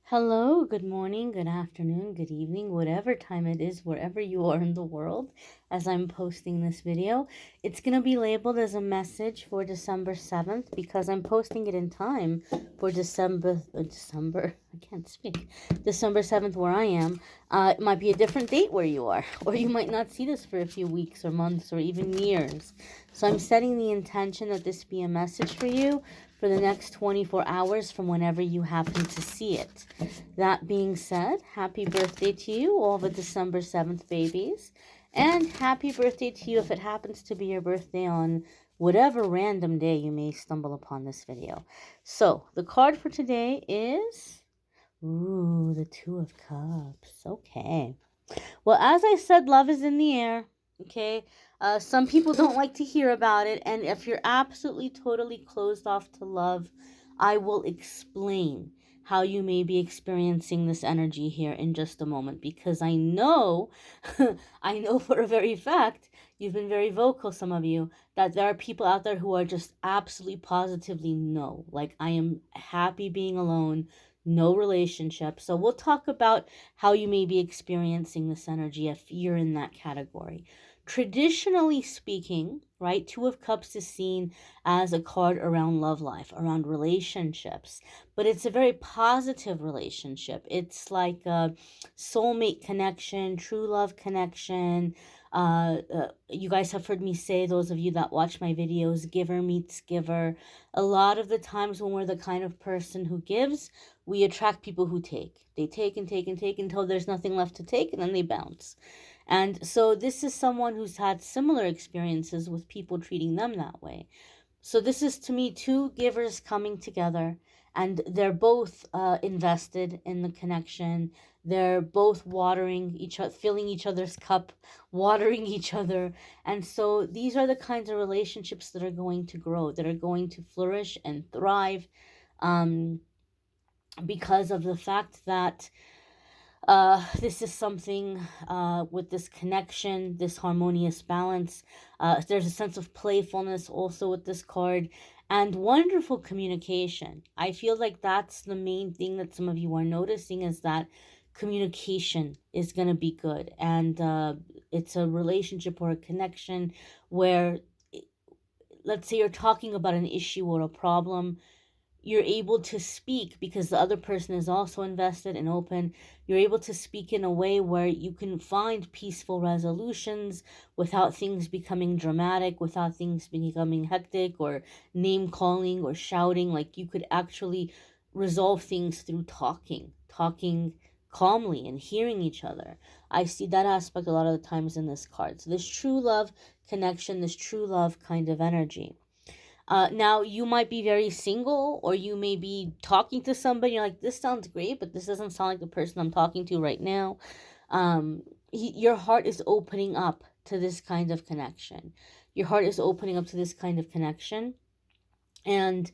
Hello, good morning, good afternoon, good evening, whatever time it is, wherever you are in the world, as I'm posting this video. It's going to be labeled as a message for December 7th because I'm posting it in time for I can't speak, December 7th where I am. It might be a different date where you are, or you might not see this for a few weeks or months or even years. So I'm setting the intention that this be a message for you for the next 24 hours from whenever you happen to see it. That being said, happy birthday to you, all the December 7th babies. And happy birthday to you if it happens to be your birthday on whatever random day you may stumble upon this video. So, the card for today is, the Two of Cups. Okay. Well, as I said, love is in the air. Okay. Some people don't like to hear about it. And if you're absolutely, totally closed off to love, I will explain how you may be experiencing this energy here in just a moment. Because I know, I know for a very fact, you've been very vocal, some of you, that there are people out there who are just absolutely positively no. Like, I am happy being alone. No relationship. So we'll talk about how you may be experiencing this energy if you're in that category. Traditionally speaking, right, Two of Cups is seen as a card around love life, around relationships, but it's a very positive relationship. It's like a soulmate connection, true love connection. You guys have heard me say, those of you that watch my videos, giver meets giver. A lot of the times when we're the kind of person who gives, we attract people who take. They take and take and take until there's nothing left to take, and then they bounce. And so this is someone who's had similar experiences with people treating them that way. So this is, to me, two givers coming together, and they're both invested in the connection. They're both watering each other, filling each other's cup, watering each other. And so these are the kinds of relationships that are going to grow, that are going to flourish and thrive. Because of the fact that this is something with this connection, this harmonious balance. There's a sense of playfulness also with this card and wonderful communication. I feel like that's the main thing that some of you are noticing, is that communication is going to be good. And it's a relationship or a connection where, let's say you're talking about an issue or a problem, you're able to speak because the other person is also invested and open. You're able to speak in a way where you can find peaceful resolutions without things becoming dramatic, without things becoming hectic or name calling or shouting. Like, you could actually resolve things through talking calmly and hearing each other. I see that aspect a lot of the times in this card. So this true love connection, this true love kind of energy. Now, you might be very single, or you may be talking to somebody. You're like, this sounds great, but this doesn't sound like the person I'm talking to right now. Your heart is opening up to this kind of connection. Your heart is opening up to this kind of connection. And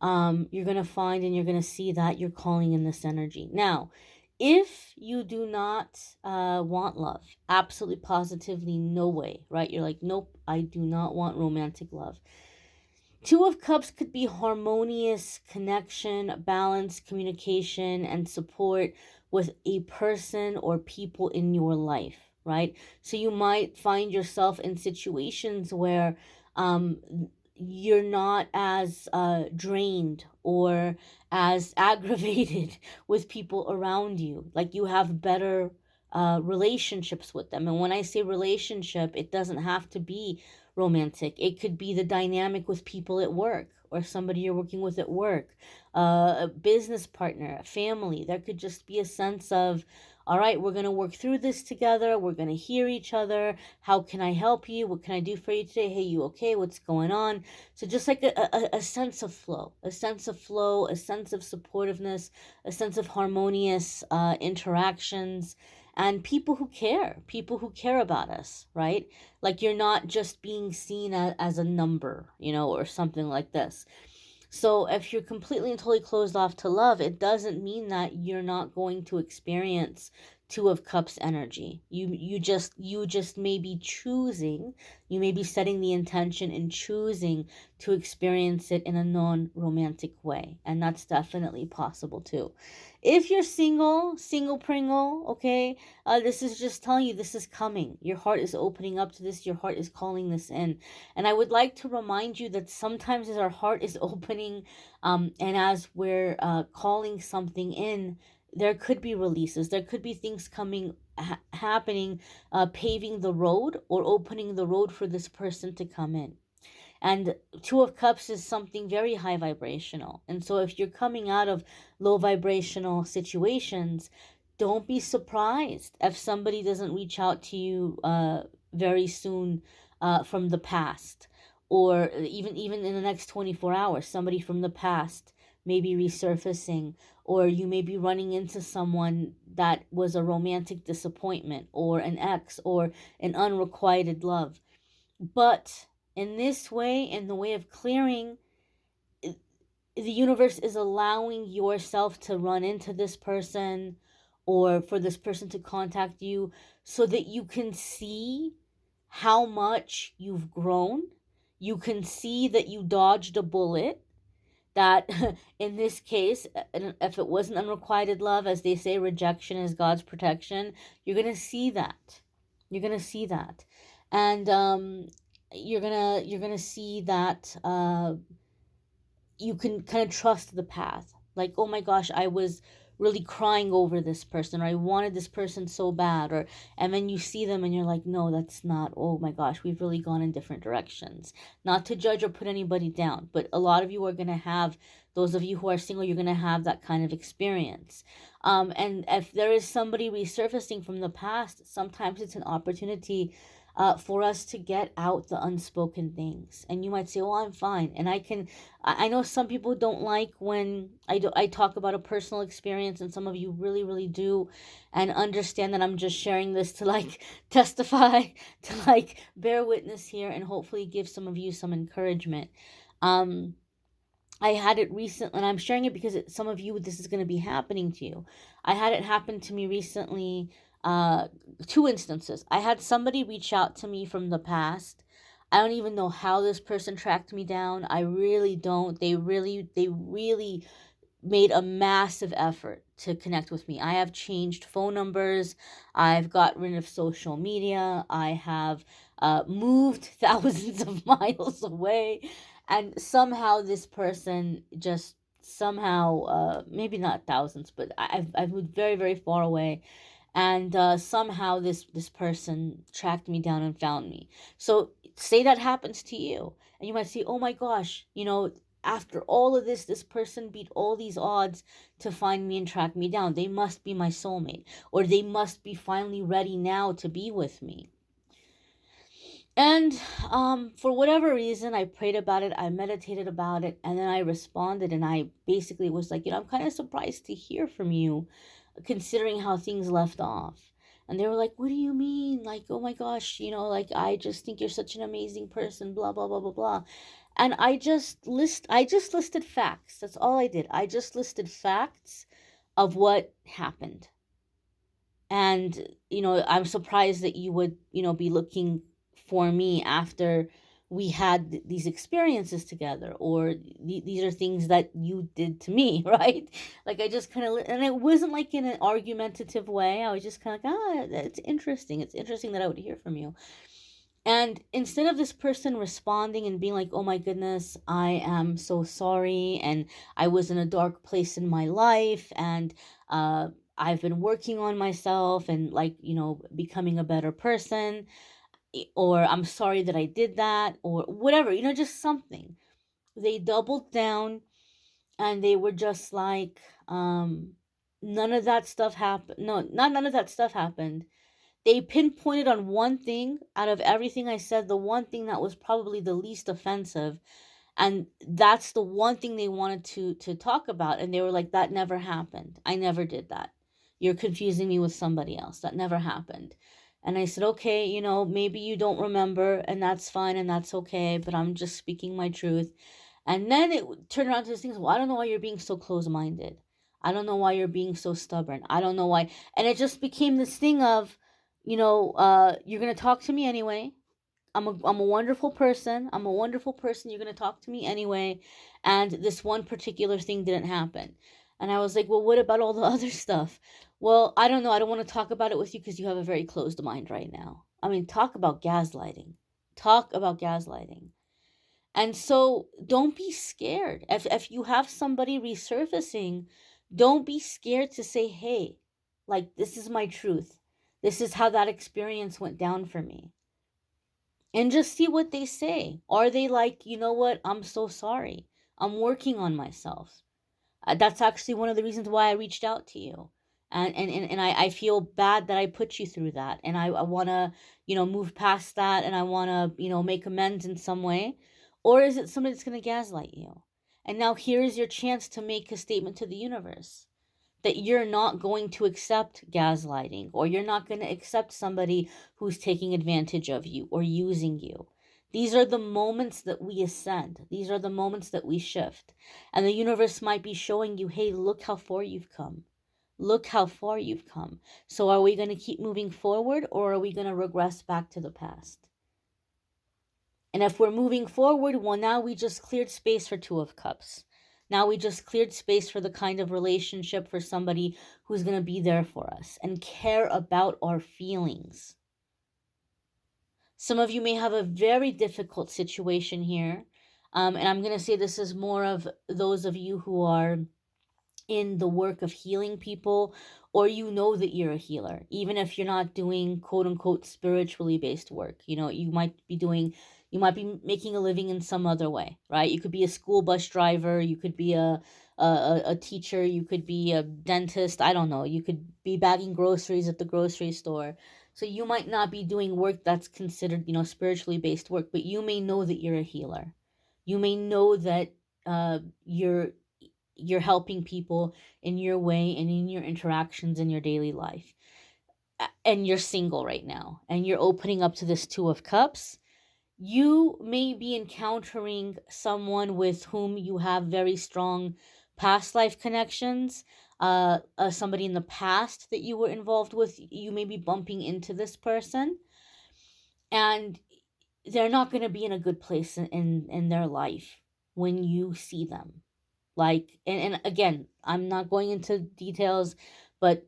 you're going to find and you're going to see that you're calling in this energy. Now, if you do not want love, absolutely positively no way, right? You're like, nope, I do not want romantic love. Two of Cups could be harmonious connection, balance, communication, and support with a person or people in your life, right? So you might find yourself in situations where you're not as drained or as aggravated with people around you. Like, you have better relationships with them. And when I say relationship, it doesn't have to be romantic. It could be the dynamic with people at work, or somebody you're working with at work, a business partner, a family. There could just be a sense of, all right, we're going to work through this together. We're going to hear each other. How can I help you? What can I do for you today? Hey, you okay? What's going on? So just like a sense of flow, a sense of flow, a sense of supportiveness, a sense of harmonious interactions, and people who care about us, right? Like, you're not just being seen as a number, or something like this. So if you're completely and totally closed off to love, it doesn't mean that you're not going to experience Two of Cups energy. You just may be choosing, you may be setting the intention and choosing to experience it in a non-romantic way, and that's definitely possible too. If you're single pringle, okay, this is just telling you this is coming. Your heart is opening up to this. Your heart is calling this in. And I would like to remind you that sometimes as our heart is opening, and as we're calling something in, there could be releases. There could be things coming, happening, paving the road or opening the road for this person to come in. And Two of Cups is something very high vibrational. And so if you're coming out of low vibrational situations, don't be surprised if somebody doesn't reach out to you very soon, from the past, or even in the next 24 hours, somebody from the past may be resurfacing, or you may be running into someone that was a romantic disappointment, or an ex, or an unrequited love. But in this way, in the way of clearing, the universe is allowing yourself to run into this person, or for this person to contact you, so that you can see how much you've grown. You can see that you dodged a bullet. That in this case, if it wasn't unrequited love, as they say, rejection is God's protection. You're gonna see that. You're gonna see that, and you're gonna see that you can kind of trust the path. Like, oh my gosh, I was really crying over this person, or I wanted this person so bad, or and then you see them and you're like, no, that's not. Oh my gosh, we've really gone in different directions. Not to judge or put anybody down, but a lot of you are going to have, those of you who are single, you're going to have that kind of experience. And if there is somebody resurfacing from the past, sometimes it's an opportunity for us to get out the unspoken things. And you might say, "Oh, I'm fine," and I know some people don't like when I talk about a personal experience, and some of you really really do, and understand that I'm just sharing this to like testify, to like bear witness here, and hopefully give some of you some encouragement. Um, I had it recently, and I'm sharing it because some of you, this is going to be happening to you. I had it happen to me recently. Uh, Two instances. I had somebody reach out to me from the past. I don't even know how this person tracked me down. I really don't. They really made a massive effort to connect with me. I have changed phone numbers. I've got rid of social media. I have moved thousands of miles away. And somehow this person just somehow, maybe not thousands, but I've moved very, very far away. And somehow this person tracked me down and found me. So say that happens to you. And you might say, oh my gosh, after all of this person beat all these odds to find me and track me down. They must be my soulmate, or they must be finally ready now to be with me. And for whatever reason, I prayed about it, I meditated about it, and then I responded, and I basically was like, I'm kind of surprised to hear from you, considering how things left off. And they were like, what do you mean? Like, oh my gosh, like, I just think you're such an amazing person, blah, blah, blah, blah, blah. And I just listed facts. That's all I did. I just listed facts of what happened. And, I'm surprised that you would, be looking for me after we had these experiences together, or these are things that you did to me, right? Like, I just kind of, and it wasn't like in an argumentative way. I was just kind of like, it's interesting. It's interesting that I would hear from you. And instead of this person responding and being like, oh my goodness, I am so sorry, and I was in a dark place in my life, and I've been working on myself, and like, becoming a better person, or I'm sorry that I did that, or whatever, just something. They doubled down, and they were just like, none of that stuff happened. No, not none of that stuff happened. They pinpointed on one thing out of everything I said, the one thing that was probably the least offensive. And that's the one thing they wanted to talk about. And they were like, that never happened. I never did that. You're confusing me with somebody else. That never happened. And I said, okay, maybe you don't remember, and that's fine, and that's okay, but I'm just speaking my truth. And then it turned around to this thing, well, I don't know why you're being so close-minded. I don't know why you're being so stubborn. I don't know why. And it just became this thing of, you're going to talk to me anyway. I'm a wonderful person. I'm a wonderful person. You're going to talk to me anyway. And this one particular thing didn't happen. And I was like, well, what about all the other stuff? Well, I don't know. I don't want to talk about it with you because you have a very closed mind right now. I mean, talk about gaslighting. Talk about gaslighting. And so don't be scared. If you have somebody resurfacing, don't be scared to say, hey, like, this is my truth. This is how that experience went down for me. And just see what they say. Are they like, you know what? I'm so sorry. I'm working on myself. That's actually one of the reasons why I reached out to you. And I feel bad that I put you through that. And I want to, move past that, and I want to, make amends in some way. Or is it somebody that's going to gaslight you? And now here is your chance to make a statement to the universe that you're not going to accept gaslighting, or you're not going to accept somebody who's taking advantage of you or using you. These are the moments that we ascend. These are the moments that we shift. And the universe might be showing you, hey, look how far you've come. Look how far you've come. So are we going to keep moving forward, or are we going to regress back to the past? And if we're moving forward, well, now we just cleared space for Two of Cups. Now we just cleared space for the kind of relationship for somebody who's going to be there for us and care about our feelings. Some of you may have a very difficult situation here. And I'm going to say this is more of those of you who are in the work of healing people, or you know that you're a healer, even if you're not doing quote unquote spiritually based work. You might be making a living in some other way, right? You could be a school bus driver, you could be a teacher, you could be a dentist, I don't know, you could be bagging groceries at the grocery store. So you might not be doing work that's considered, spiritually based work, but you may know that you're a healer. You may know that you're helping people in your way and in your interactions in your daily life. And you're single right now, and you're opening up to this Two of Cups. You may be encountering someone with whom you have very strong past life connections. Somebody in the past that you were involved with, you may be bumping into this person, and they're not going to be in a good place in their life when you see them. Like, and again, I'm not going into details, but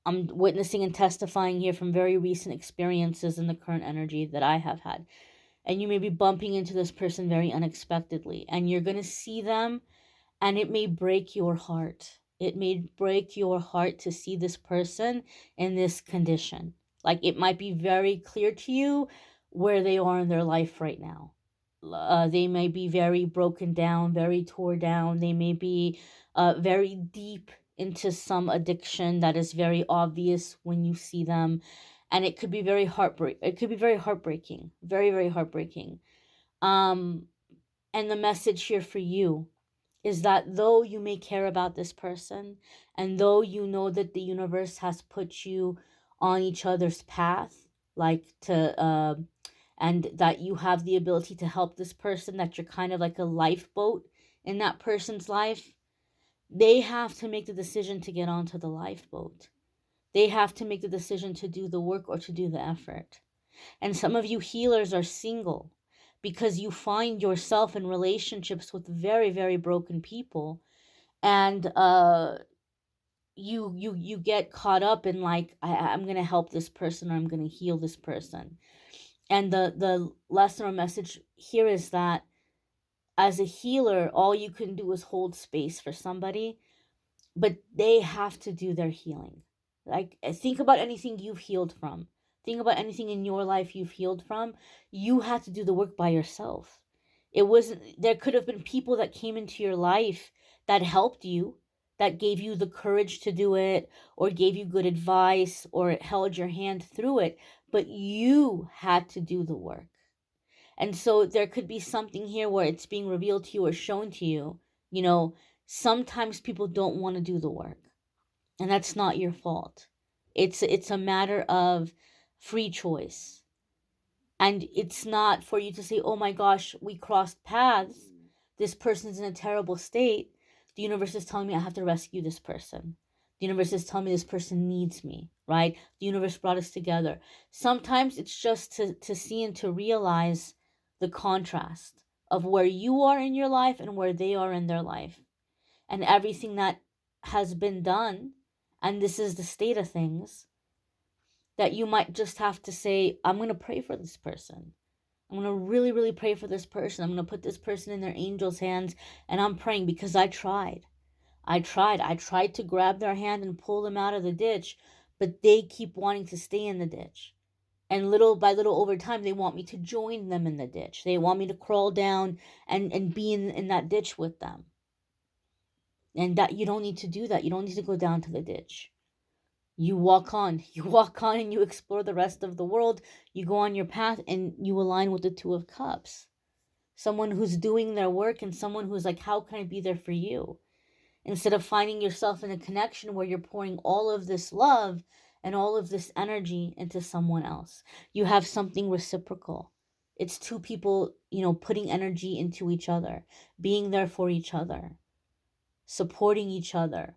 I'm witnessing and testifying here from very recent experiences in the current energy that I have had. And you may be bumping into this person very unexpectedly, and you're going to see them, and it may break your heart. It may break your heart to see this person in this condition. Like, it might be very clear to you where they are in their life right now. They may be very broken down, very tore down. They may be very deep into some addiction that is very obvious when you see them, and it could be very heartbreaking, very, very heartbreaking. And the message here for you is that though you may care about this person, and though you know that the universe has put you on each other's path, like to and that you have the ability to help this person, that you're kind of like a lifeboat in that person's life, they have to make the decision to get onto the lifeboat. They have to make the decision to do the work or to do the effort. And some of you healers are single because you find yourself in relationships with very, very broken people, and you get caught up in like, I'm gonna help this person, or I'm gonna heal this person. And the lesson or message here is that as a healer, all you can do is hold space for somebody, but they have to do their healing. Like, think about anything you've healed from. Think about anything in your life you've healed from. You had to do the work by yourself. It wasn't, there could have been people that came into your life that helped you, that gave you the courage to do it, or gave you good advice, or held your hand through it, but you had to do the work. And so there could be something here where it's being revealed to you or shown to you. Sometimes people don't want to do the work, and that's not your fault. It's a matter of free choice. And it's not for you to say, oh my gosh, we crossed paths, this person's in a terrible state, The universe is telling me I have to rescue this person. The universe is telling me this person needs me, right? The universe brought us together. Sometimes it's just to see and to realize the contrast of where you are in your life and where they are in their life, and everything that has been done. And this is the state of things, that you might just have to say, I'm going to pray for this person. I'm going to really, really pray for this person. I'm going to put this person in their angel's hands, and I'm praying because I tried. I tried to grab their hand and pull them out of the ditch, but they keep wanting to stay in the ditch. And little by little over time, they want me to join them in the ditch. They want me to crawl down and be in that ditch with them. And that you don't need to do that. You don't need to go down to the ditch. You walk on and you explore the rest of the world. You go on your path and you align with the Two of Cups. Someone who's doing their work and someone who's like, how can I be there for you? Instead of finding yourself in a connection where you're pouring all of this love and all of this energy into someone else. You have something reciprocal. It's two people, putting energy into each other, being there for each other, supporting each other.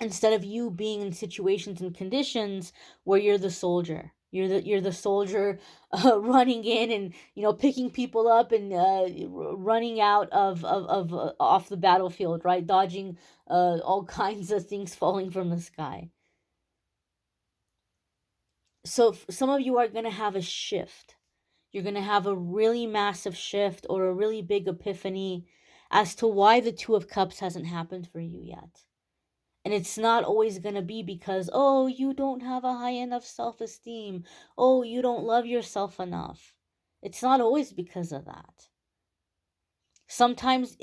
Instead of you being in situations and conditions where you're the soldier. You're the soldier running in and picking people up and running out of off the battlefield, right? Dodging all kinds of things falling from the sky. So some of you are going to have a shift. You're going to have a really massive shift or a really big epiphany as to why the Two of Cups hasn't happened for you yet. And it's not always going to be because, oh, you don't have a high enough self-esteem. Oh, you don't love yourself enough. It's not always because of that. Sometimes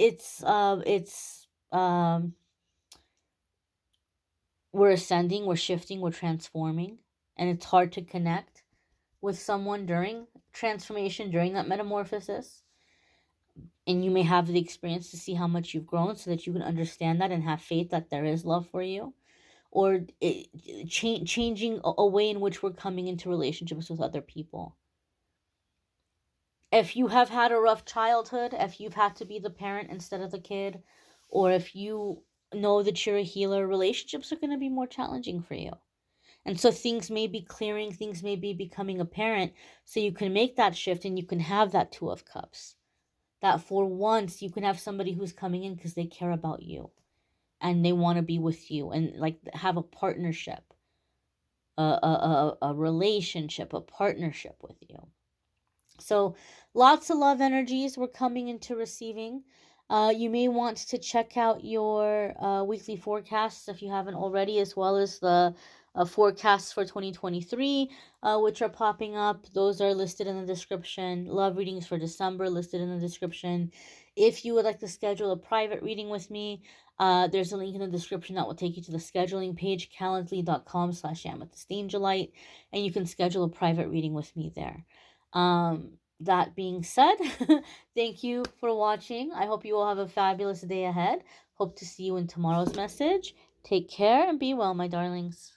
we're ascending, we're shifting, we're transforming, and it's hard to connect with someone during transformation, during that metamorphosis. And you may have the experience to see how much you've grown so that you can understand that and have faith that there is love for you. Or changing a way in which we're coming into relationships with other people. If you have had a rough childhood, if you've had to be the parent instead of the kid, or if you know that you're a healer, relationships are going to be more challenging for you. And so things may be clearing, things may be becoming apparent, so you can make that shift and you can have that Two of Cups. That for once you can have somebody who's coming in because they care about you and they want to be with you and like have a partnership, a relationship, a partnership with you. So lots of love energies we're coming into receiving. You may want to check out your weekly forecasts if you haven't already, as well as the forecasts for 2023, which are popping up. Those are listed in the description. Love readings for December listed in the description. If you would like to schedule a private reading with me, there's a link in the description that will take you to the scheduling page, calendly.com/amethystangelite, and you can schedule a private reading with me there. That being said, thank you for watching. I hope you all have a fabulous day ahead. Hope to see you in tomorrow's message. Take care and be well, my darlings.